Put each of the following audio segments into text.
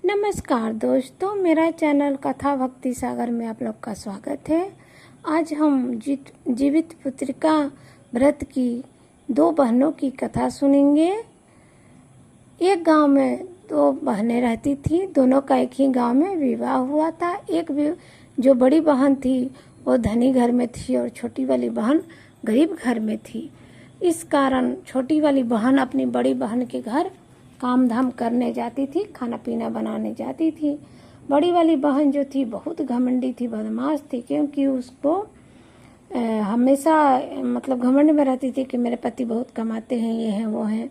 नमस्कार दोस्तों, मेरा चैनल कथा भक्ति सागर में आप लोग का स्वागत है। आज हम जीवित पुत्रिका व्रत की दो बहनों की कथा सुनेंगे। एक गांव में दो बहनें रहती थी। दोनों का एक ही गांव में विवाह हुआ था। जो बड़ी बहन थी वो धनी घर में थी और छोटी वाली बहन गरीब घर में थी। इस कारण छोटी वाली बहन अपनी बड़ी बहन के घर काम धाम करने जाती थी, खाना पीना बनाने जाती थी। बड़ी वाली बहन जो थी बहुत घमंडी थी, बदमाश थी, क्योंकि उसको हमेशा मतलब घमंड में रहती थी कि मेरे पति बहुत कमाते हैं, ये हैं वो हैं।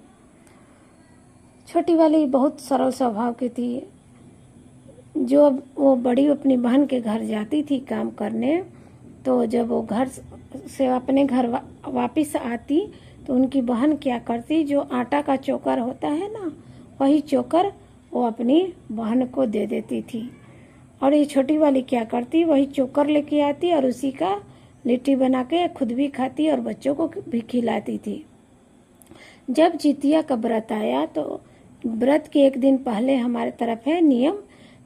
छोटी वाली बहुत सरल स्वभाव की थी। जो वो बड़ी अपनी बहन के घर जाती थी काम करने, तो जब वो घर से अपने घर वापस आती तो उनकी बहन क्या करती, जो आटा का चोकर होता है ना, वही चोकर वो अपनी बहन को दे देती थी। और ये छोटी वाली क्या करती, वही चोकर लेके आती और उसी का लिट्टी बना के खुद भी खाती और बच्चों को भी खिलाती थी। जब जितिया का व्रत आया तो व्रत के एक दिन पहले हमारे तरफ है नियम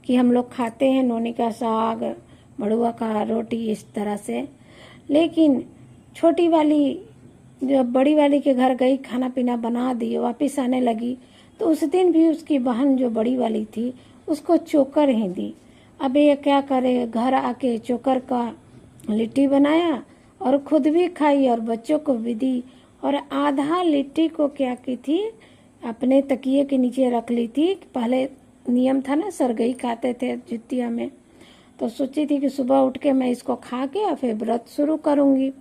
कि हम लोग खाते हैं नोनी का साग, मड़ुआ का रोटी, इस तरह से। लेकिन छोटी वाली जब बड़ी वाली के घर गई, खाना पीना बना दी, वापस आने लगी, तो उस दिन भी उसकी बहन जो बड़ी वाली थी उसको चोकर ही दी। अब ये क्या करे, घर आके चोकर का लिट्टी बनाया और खुद भी खाई और बच्चों को भी दी। और आधा लिट्टी को क्या की थी, अपने तकिए के नीचे रख ली थी। पहले नियम था ना, सरगई खाते थे जितिया में, तो सोची थी कि सुबह उठ के मैं इसको खा के और फिर व्रत शुरू करूँगी।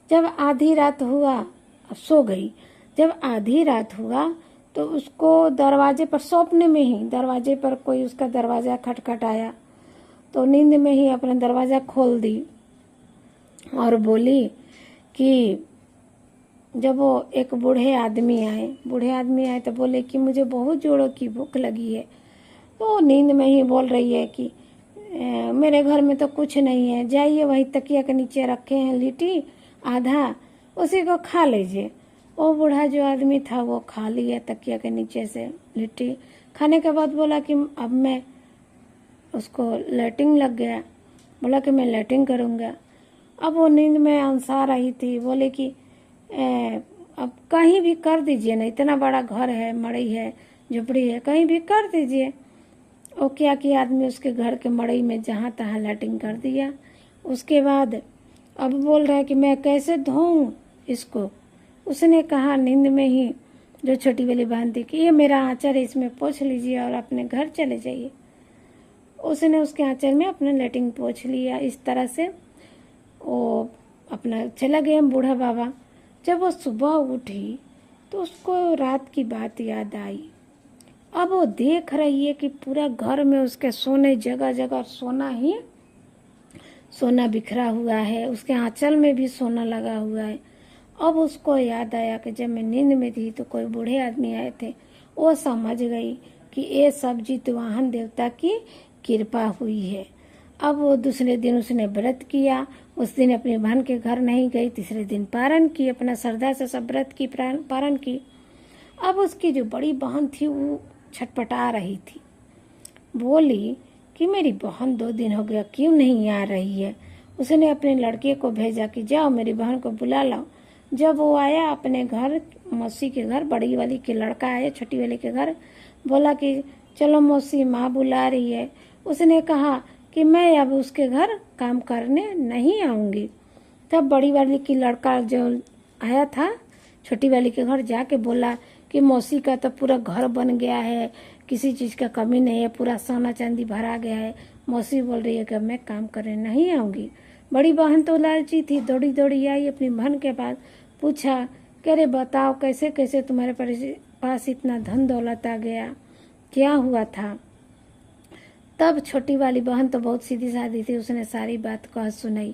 जब आधी रात हुआ, सो गई। जब आधी रात हुआ तो उसको दरवाजे पर, सपने में ही दरवाजे पर कोई उसका दरवाज़ा खटखटाया, तो नींद में ही अपना दरवाज़ा खोल दी और बोली कि जब वो एक बूढ़े आदमी आए तो बोले कि मुझे बहुत जोरों की भूख लगी है। तो नींद में ही बोल रही है कि मेरे घर में तो कुछ नहीं है, जाइए वही तकिया के नीचे रखे हैं लिट्टी, आधा उसी को खा लीजिए। वो बूढ़ा जो आदमी था वो खा लिया तकिया के नीचे से लिट्टी। खाने के बाद बोला कि अब मैं, उसको लैट्रिन लग गया, बोला कि मैं लैट्रिन करूँगा। अब वो नींद में अंसा रही थी, बोले कि अब कहीं भी कर दीजिए ना, इतना बड़ा घर है, मड़ई है, झुपड़ी है, कहीं भी कर दीजिए। वो क्या किया आदमी, उसके घर के मड़ई में जहाँ तहाँ लैट्रिन कर दिया। उसके बाद अब बोल रहा है कि मैं कैसे धोऊं इसको। उसने कहा नींद में ही, जो छोटी वाली बहन थी, कि ये मेरा आंचल है, इसमें पोंछ लीजिए और अपने घर चले जाइए। उसने उसके आंचल में अपना लैट्रिन पोंछ लिया। इस तरह से वो अपना चला गया बूढ़ा बाबा। जब वो सुबह उठी तो उसको रात की बात याद आई। अब वो देख रही है कि पूरा घर में उसके सोने, जगह जगह सोना बिखरा हुआ है, उसके आंचल में भी सोना लगा हुआ है। अब उसको याद आया कि जब मैं नींद में थी तो कोई बूढ़े आदमी आए थे। वो समझ गई कि ये सब जितवाहन देवता की कृपा हुई है। अब वो दूसरे दिन उसने व्रत किया। उस दिन अपनी बहन के घर नहीं गई, तीसरे दिन पारण की, अपना श्रद्धा से सब व्रत की पारण की। अब उसकी जो बड़ी बहन थी वो छटपटा रही थी, बोली कि मेरी बहन 2 दिन हो गया क्यों नहीं आ रही है। उसने अपने लड़के को भेजा कि जाओ मेरी बहन को बुला लाओ। जब वो आया अपने घर, मौसी के घर, बड़ी वाली के लड़का आया छोटी वाली के घर, बोला कि चलो मौसी, माँ बुला रही है। उसने कहा कि मैं अब उसके घर काम करने नहीं आऊँगी। तब बड़ी वाली की लड़का जो आया था छोटी वाली के घर, जाके बोला कि मौसी का तो पूरा घर बन गया है, किसी चीज़ का कमी नहीं है, पूरा सोना चांदी भरा गया है। मौसी बोल रही है कि मैं काम करने नहीं आऊँगी। बड़ी बहन तो लालची थी, दौड़ी दौड़ी आई अपनी बहन के पास, पूछा कि अरे बताओ कैसे कैसे तुम्हारे पास इतना धन दौलत आ गया, क्या हुआ था। तब छोटी वाली बहन तो बहुत सीधी सादी थी, उसने सारी बात कह सुनाई।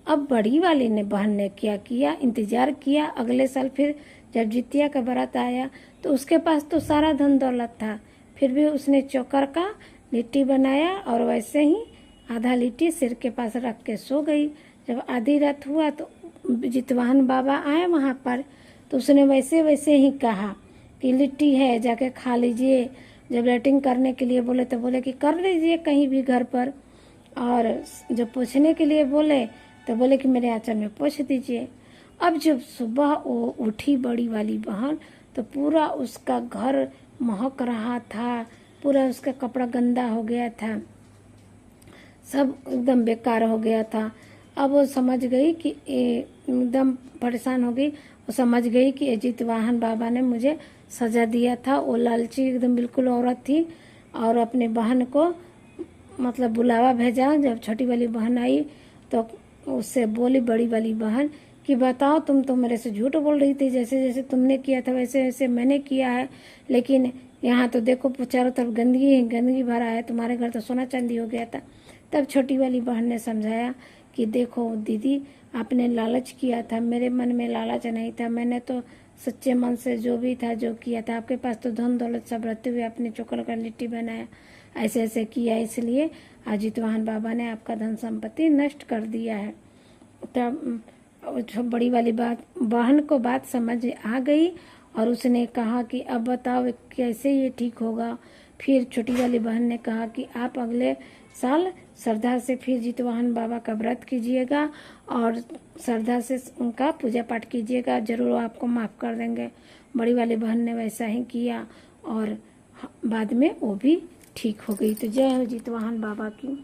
अब बड़ी वाली ने, बहन ने क्या किया, इंतजार किया। अगले साल फिर जब जितिया का व्रत आया तो उसके पास तो सारा धन दौलत था, फिर भी उसने चोकर का लिट्टी बनाया और वैसे ही आधा लिट्टी सिर के पास रख के सो गई। जब आधी रात हुआ तो जितवाहन बाबा आए वहाँ पर, तो उसने वैसे वैसे ही कहा कि लिट्टी है, जाके खा लीजिए। जब लैट्रिन करने के लिए बोले तो बोले कि कर लीजिए कहीं भी घर पर, और जब पोछने के लिए बोले तो बोले कि मेरे आंचल में पोछ दीजिए। अब जब सुबह वो उठी बड़ी वाली बहन, तो पूरा उसका घर महक रहा था, पूरा उसका कपड़ा गंदा हो गया था, सब एकदम बेकार हो गया था। अब वो समझ गई कि एकदम परेशान हो गई। वो समझ गई कि जितवाहन बाबा ने मुझे सजा दिया था। वो लालची एकदम बिल्कुल औरत थी, और अपने बहन को मतलब बुलावा भेजा। जब छोटी वाली बहन आई तो उससे बोली बड़ी वाली बहन कि बताओ, तुम तो मेरे से झूठ बोल रही थी, जैसे जैसे तुमने किया था वैसे वैसे मैंने किया है, लेकिन यहाँ तो देखो चारों तरफ गंदगी ही गंदगी भरा है, तुम्हारे घर तो सोना चांदी हो गया था। तब छोटी वाली बहन ने समझाया कि देखो दीदी, आपने लालच किया था, मेरे मन में लालच नहीं था, मैंने तो सच्चे मन से जो भी था जो किया था। आपके पास तो धन दौलत सब रहते हुए अपने चोकर का लिट्टी बनाया, ऐसे ऐसे किया, इसलिए जितवाहन बाबा ने आपका धन संपत्ति नष्ट कर दिया है। तब बड़ी वाली बहन को बात समझ आ गई, और उसने कहा कि अब बताओ कैसे ये ठीक होगा। फिर छोटी वाली बहन ने कहा कि आप अगले साल श्रद्धा से फिर जितवाहन बाबा का व्रत कीजिएगा, और श्रद्धा से उनका पूजा पाठ कीजिएगा, जरूर आपको माफ़ कर देंगे। बड़ी वाली बहन ने वैसा ही किया, और बाद में वो भी ठीक हो गई। तो जय हो जितवाहन बाबा की।